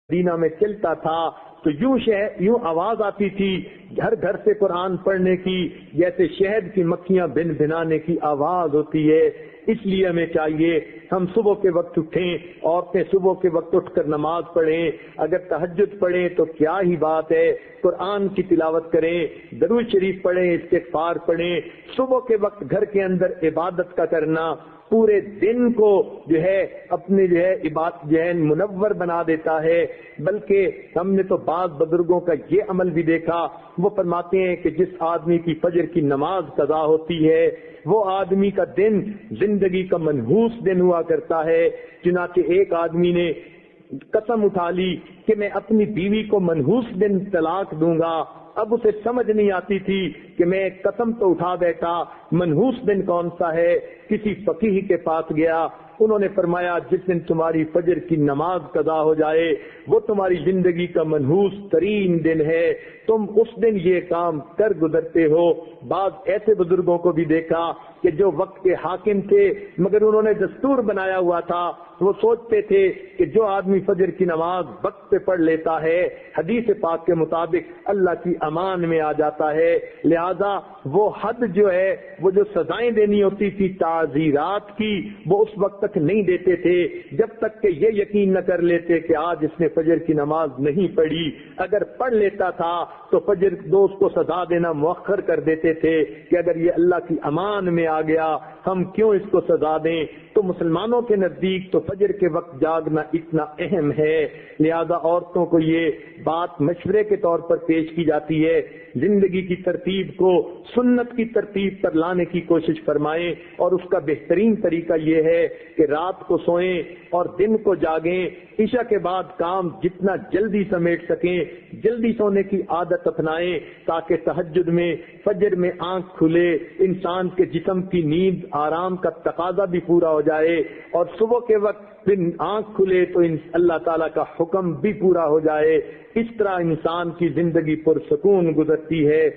مدینہ میں چلتا تھا تو یوں آواز آتی تھی گھر گھر سے قرآن پڑھنے کی، جیسے شہد کی مکھیاں بن بھنانے کی آواز ہوتی ہے۔ اس لیے ہمیں چاہیے ہم صبح کے وقت اٹھیں، عورتیں صبح کے وقت اٹھ کر نماز پڑھیں، اگر تہجد پڑھیں تو کیا ہی بات ہے، قرآن کی تلاوت کریں، درود شریف پڑھیں، استغفار پڑھیں۔ صبح کے وقت گھر کے اندر عبادت کا کرنا پورے دن کو اپنے عبادت منور بنا دیتا ہے۔ بلکہ ہم نے تو بعض بزرگوں کا یہ عمل بھی دیکھا، وہ فرماتے ہیں کہ جس آدمی کی فجر کی نماز قضا ہوتی ہے وہ آدمی کا دن زندگی کا منحوس دن ہوا کرتا ہے۔ چنانچہ ایک آدمی نے قسم اٹھا لی کہ میں اپنی بیوی کو منحوس دن طلاق دوں گا۔ اب اسے سمجھ نہیں آتی تھی کہ میں قسم تو اٹھا بیٹھا، منحوس دن کون سا ہے؟ کسی فقیہ کے پاس گیا، انہوں نے فرمایا جس دن تمہاری فجر کی نماز قضا ہو جائے وہ تمہاری زندگی کا منحوس ترین دن ہے، تم اس دن یہ کام کر گزرتے ہو۔ بعض ایسے بزرگوں کو بھی دیکھا کہ جو وقت کے حاکم تھے مگر انہوں نے دستور بنایا ہوا تھا، وہ سوچتے تھے کہ جو آدمی فجر کی نماز وقت پہ پڑھ لیتا ہے حدیث پاک کے مطابق اللہ کی امان میں آ جاتا ہے، لہذا وہ حد وہ جو سزائیں دینی ہوتی تھی تعزیرات کی، وہ اس وقت تک نہیں دیتے تھے جب تک کہ یہ یقین نہ کر لیتے کہ آج اس نے فجر کی نماز نہیں پڑھی۔ اگر پڑھ لیتا تھا تو فجر دوست کو سزا دینا مؤخر کر دیتے تھے کہ اگر یہ اللہ کی امان میں آ گیا ہم کیوں اس کو سزا دیں۔ تو مسلمانوں کے نزدیک تو فجر کے وقت جاگنا اتنا اہم ہے، لہذا عورتوں کو یہ بات مشورے کے طور پر پیش کی جاتی ہے، زندگی کی ترتیب کو سنت کی ترتیب پر لانے کی کوشش فرمائیں، اور اس کا بہترین طریقہ یہ ہے کہ رات کو سوئیں اور دن کو جاگیں، عشاء کے بعد کام جتنا جلدی سمیٹ سکیں جلدی سونے کی عادت اپنائیں تاکہ تہجد میں فجر میں آنکھ کھلے، انسان کے جسم کی نیند آرام کا تقاضا بھی پورا ہو جائے، اور صبح کے وقت پھر آنکھ کھلے تو اللہ تعالیٰ کا حکم بھی پورا ہو جائے۔ اس طرح انسان کی زندگی پرسکون گزرتی ہے۔